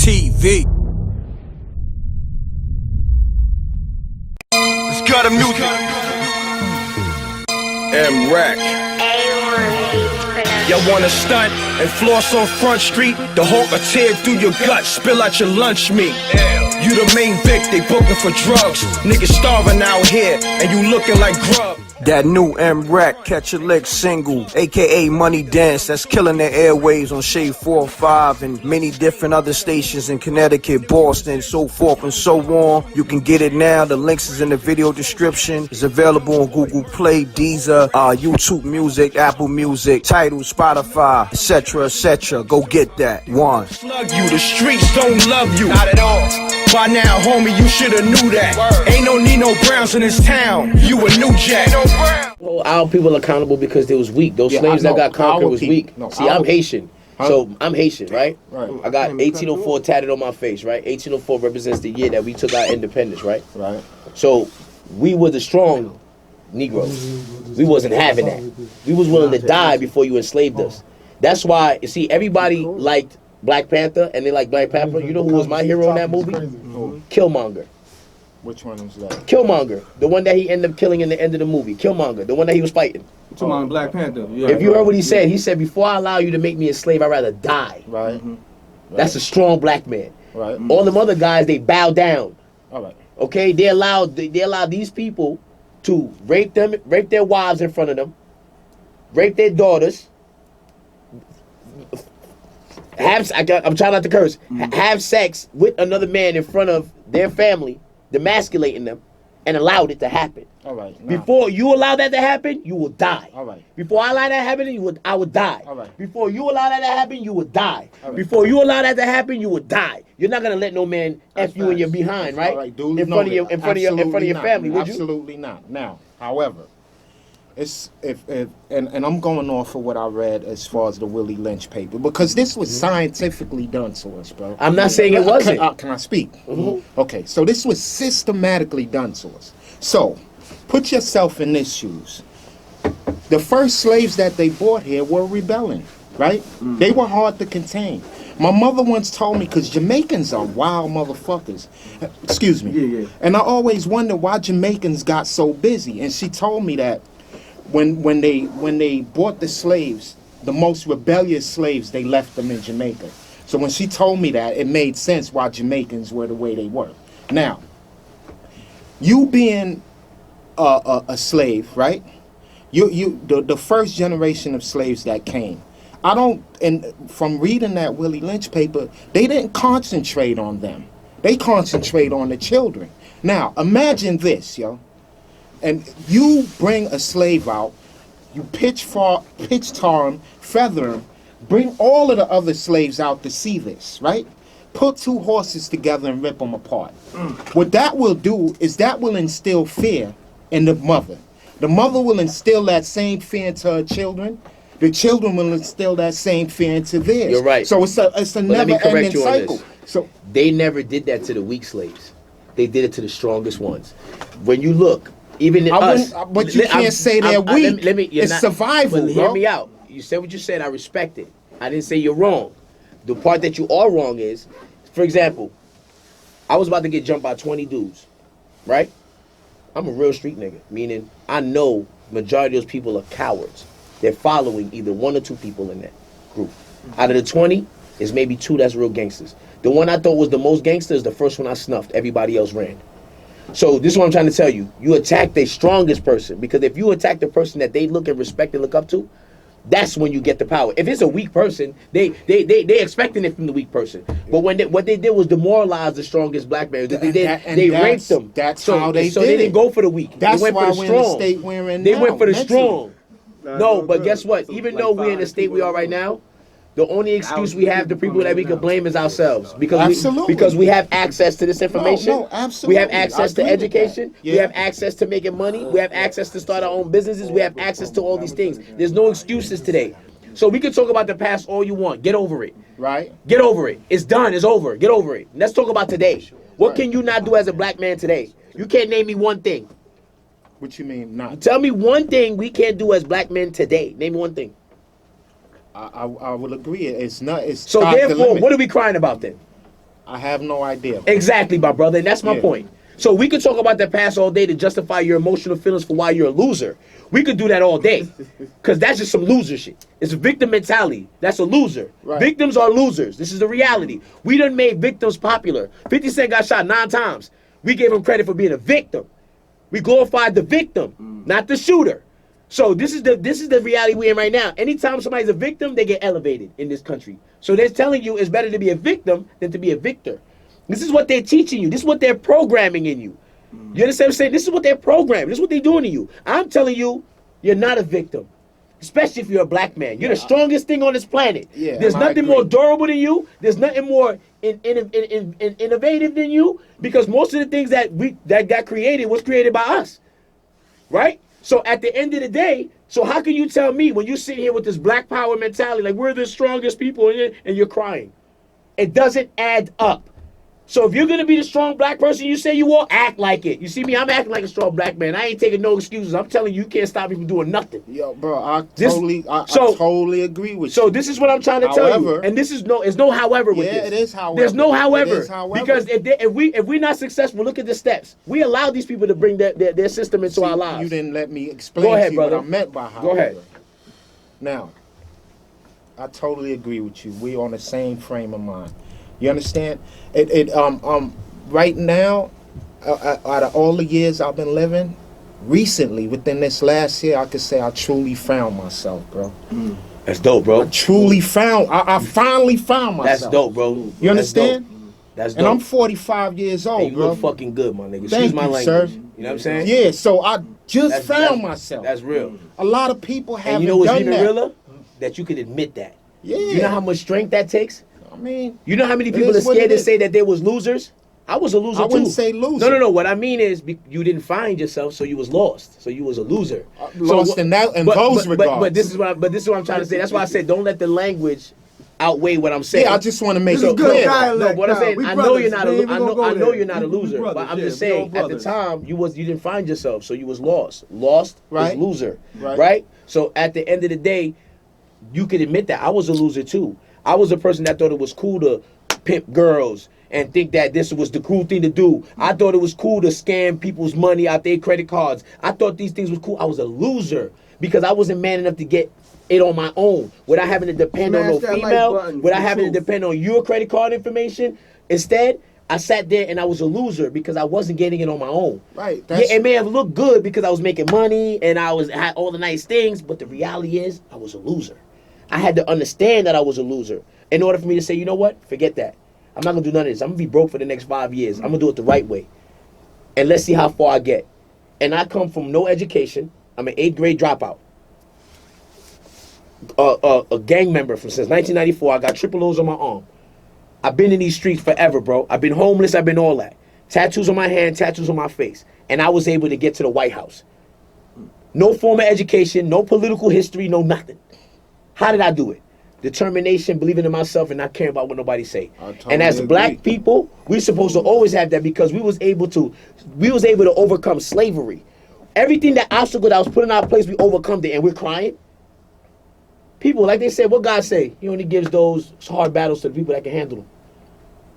MRecktv. Let's go to music. M.Reck. Y'all wanna stunt and floss on Front Street? The Hawk will tear through your gut, spill out your lunch meat. You the main Vic, they booking for drugs. Niggas starving out here, and you looking like grub. That new M.Reck Catch a Lick single, aka Money Dance, that's killing the airwaves on Shade 405 and many different other stations in Connecticut, Boston, so forth and so on. You can get it now. The links is in the video description. It's available on Google Play, Deezer, YouTube Music, Apple Music, Tidal, Spotify, etc., etc. Go get that. One. Slug you, the streets don't love you. Not at all. By now, homie, you shoulda knew that. Word. Ain't no Nino Browns in this town. You a new jack. Well, our people accountable because they was weak. Those slaves that got conquered was weak. See, I'm Haitian. So I'm Haitian, right? I got 1804 tatted on my face, right? 1804 represents the year that we took our independence, right? So we were the strong Negroes. We wasn't having that. We was willing to die before you enslaved us. That's why, you see, everybody liked Black Panther and they like Black Panther. You know who was my hero in that movie? Killmonger. Which one was that? Killmonger, the one that he ended up killing in the end of the movie. Killmonger, the one that he was fighting. You're talking about Black Panther. Yeah, if you heard what he said before I allow you to make me a slave, I'd rather die. Right. That's a strong black man. Right. All them other guys, they bow down. All right. Okay, they allow these people to rape their wives in front of them, rape their daughters. I'm trying not to curse. Have sex with another man in front of their family, demasculating them, and allowed it to happen. All right. Before you allow that to happen, you will die. All right. Before I allow that to happen, I would die. All right. Before you allow that to happen, you would die. All right. Before you allow that to happen, you would die. You're not gonna let no man F you in your behind, right? All right, in front of your family, would you? Absolutely not. Now, however, it's and I'm going off of what I read as far as the Willie Lynch paper, because this was scientifically done to us, bro. I'm not saying it wasn't. Can I speak? Okay, so this was systematically done to us. So, put yourself in this shoes. The first slaves that they brought here were rebelling, right? They were hard to contain. My mother once told me, because Jamaicans are wild motherfuckers. Excuse me. Yeah. And I always wondered why Jamaicans got so busy. And she told me that when they bought the slaves, the most rebellious slaves, they left them in Jamaica. So when she told me that, it made sense why Jamaicans were the way they were. Now, you being a slave, right? The first generation of slaves that came, and from reading that Willie Lynch paper, they didn't concentrate on them. They concentrate on the children. Now, imagine this, yo. And you bring a slave out, you pitch tar him, feather him, bring all of the other slaves out to see this, right? Put two horses together and rip them apart. What that will do is that will instill fear in the mother. The mother will instill that same fear into her children. The children will instill that same fear into theirs. You're right. So it's a never-ending cycle. So they never did that to the weak slaves. They did it to the strongest ones. When you look, even in us, but you can't say they're weak. It's survival, bro. Hear me out. You said what you said. I respect it. I didn't say you're wrong. The part that you are wrong is, for example, I was about to get jumped by 20 dudes, right? I'm a real street nigga, meaning I know majority of those people are cowards. They're following either one or two people in that group. Out of the 20, it's maybe 2 that's real gangsters. The one I thought was the most gangster is the first one I snuffed. Everybody else ran. So this is what I'm trying to tell you. You attack the strongest person, because if you attack the person that they look and respect and look up to, that's when you get the power. If it's a weak person, they expecting it from the weak person. But what they did was demoralize the strongest black man. They raped them. That's how they did. So they didn't go for the weak. That's they went why for the we're strong. in the state we're in They now, went for the mentally. strong. No, but guess what? Even though we're in the state we are right now, the only excuse we have, the people that we can blame, is ourselves, because we have access to this information. No, absolutely. We have access to education. We have access to making money. We have access to start our own businesses. We have access to all these things. There's no excuses today. So we can talk about the past all you want. Get over it. Right. Get over it. It's done. It's over. Get over it. Let's talk about today. What can you not do as a black man today? You can't name me one thing. What you mean not? Tell me one thing we can't do as black men today. Name me one thing. I will agree. It's not. It's so therefore, what are we crying about then? I have no idea. Exactly, my brother, and that's my point. So we could talk about that past all day to justify your emotional feelings for why you're a loser. We could do that all day, because that's just some loser shit. It's a victim mentality. That's a loser. Right. Victims are losers. This is the reality. We done made victims popular. 50 Cent got shot 9 times. We gave him credit for being a victim. We glorified the victim, not the shooter. So this is the reality we're in right now. Anytime somebody's a victim, they get elevated in this country. So they're telling you it's better to be a victim than to be a victor. This is what they're teaching you. This is what they're programming in you. You understand what I'm saying? This is what they're programming. This is what they're doing to you. I'm telling you, you're not a victim. Especially if you're a black man. You're the strongest thing on this planet. Yeah, There's nothing more durable than you. There's nothing more innovative than you. Because most of the things that got created was created by us. Right? So at the end of the day, so how can you tell me when you sit here with this black power mentality, like we're the strongest people and you're crying? It doesn't add up. So if you're going to be the strong black person you say you are, act like it. You see me? I'm acting like a strong black man. I ain't taking no excuses. I'm telling you, you can't stop me from doing nothing. Yo, bro, I totally agree with you. So this is what I'm trying to tell you. And this is it's no however with this. Yeah, it is however. There's no however. It is however. Because if we're not successful, look at the steps. We allow these people to bring their system into our lives. You didn't let me explain to you what I meant by however. Go ahead. Now, I totally agree with you. We're on the same frame of mind. You understand? Right now, out of all the years I've been living, recently, within this last year, I could say I truly found myself, bro. That's dope, bro. I finally found myself. That's dope, bro. You understand? That's dope. And I'm 45 years old, and you bro. look fucking good, my nigga. Thank Excuse my you, language. sir. You know what I'm saying? Yeah, so I just found myself. That's real. A lot of people haven't and you know what's done even that. realer? That you can admit that. Yeah. You know how much strength that takes? I mean, you know how many people are scared to say that they was losers? I was a loser too. I wouldn't say loser. No. What I mean is you didn't find yourself, so you was lost. So you was a loser. Lost in those regards. But this is what I'm trying to say. That's why I said don't let the language outweigh what I'm saying. Yeah, I just want to make it clear. No, what I'm saying, I know you're not a loser. brothers, But I'm just saying, at the time, you didn't find yourself, so you was lost. Lost right. is loser. Right. So at the end of the day, you can admit that I was a loser too. I was a person that thought it was cool to pimp girls and think that this was the cool thing to do. I thought it was cool to scam people's money out their credit cards. I thought these things was cool. I was a loser because I wasn't man enough to get it on my own without having to depend on no female, without having to depend on your credit card information. Instead, I sat there and I was a loser because I wasn't getting it on my own. Right. Yeah, it may have looked good because I was making money and I had all the nice things, but the reality is I was a loser. I had to understand that I was a loser in order for me to say, you know what? Forget that. I'm not going to do none of this. I'm going to be broke for the next 5 years. I'm going to do it the right way. And let's see how far I get. And I come from no education. I'm an 8th grade dropout. A gang member since 1994. I got triple O's on my arm. I've been in these streets forever, bro. I've been homeless. I've been all that. Tattoos on my hand, tattoos on my face. And I was able to get to the White House. No formal education, no political history, no nothing. How did I do it? Determination, believing in myself, and not caring about what nobody say. Totally and as black people, we're supposed to always have that because we was able to overcome slavery. Everything that obstacle that was put in our place, we overcome it, and we're crying. People, like they said, what God say? He only gives those hard battles to the people that can handle them.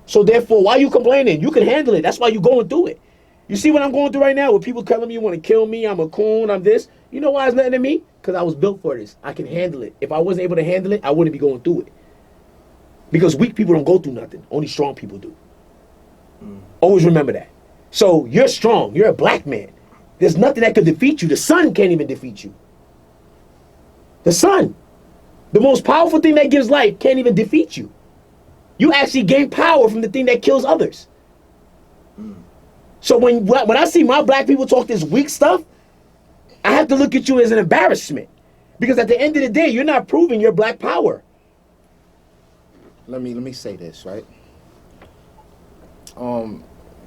So therefore, why are you complaining? You can handle it. That's why you're going through it. You see what I'm going through right now? With people telling me you want to kill me, I'm a coon, I'm this. You know why it's nothing to me? Because I was built for this. I can handle it. If I wasn't able to handle it, I wouldn't be going through it. Because weak people don't go through nothing. Only strong people do. Always remember that. So you're strong. You're a black man. There's nothing that could defeat you. The sun can't even defeat you. The sun, the most powerful thing that gives life, can't even defeat you. You actually gain power from the thing that kills others. So when I see my black people talk this weak stuff, I have to look at you as an embarrassment. Because at the end of the day, you're not proving your black power. Let me say this, right?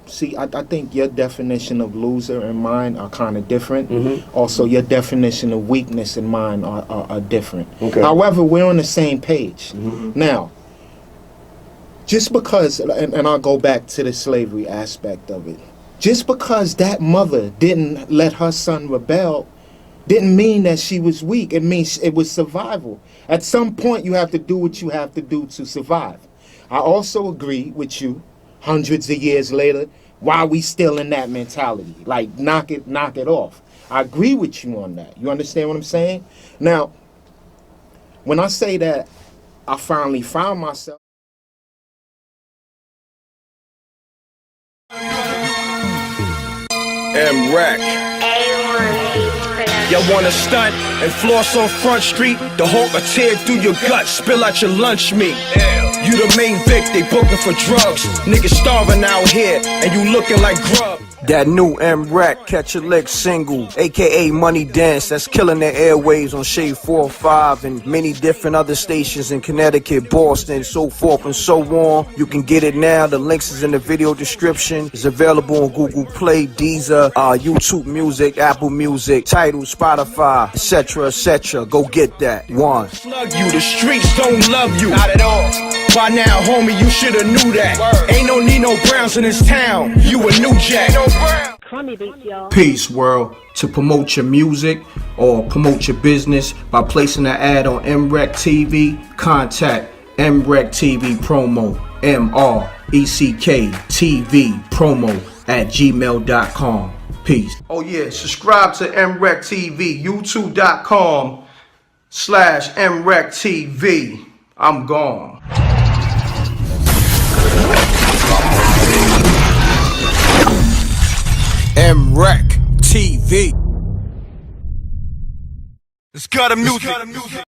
See, I think your definition of loser and mine are kind of different. Mm-hmm. Also, your definition of weakness and mine are different. Okay. However, we're on the same page. Mm-hmm. Now, just because, and I'll go back to the slavery aspect of it, just because that mother didn't let her son rebel didn't mean that she was weak. It means it was survival. At some point, you have to do what you have to do to survive. I also agree with you hundreds of years later? Why are we still in that mentality? Like, knock it off. I agree with you on that. You understand what I'm saying? Now, when I say that I finally found myself, M.Reck. You wanna stunt and floss on Front Street? The Hawk will tear through your gut, spill out your lunch meat. You the main Vic, they booking for drugs. Niggas starving out here, and you looking like grub. That new M.Reck Catch a Lick single, aka Money Dance, that's killing the airwaves on Shade 405 and many different other stations in Connecticut, Boston, so forth and so on. You can get it now. The links is in the video description. It's available on Google Play, Deezer, YouTube Music, Apple Music, Tidal, Spotify, etc., etc. Go get that. One. Slug you, the streets don't love you. Not at all. By now, homie, you shoulda knew that. Word. Ain't no Nino Browns in this town. You a new jack. Peace, world. To promote your music or promote your business by placing an ad on MRecktv, contact MRecktVpromo, MRecktVpromo @gmail.com. Peace. Oh yeah, subscribe to MRecktv, youtube.com/MRecktv. I'm gone. MRecktv. It's got a music.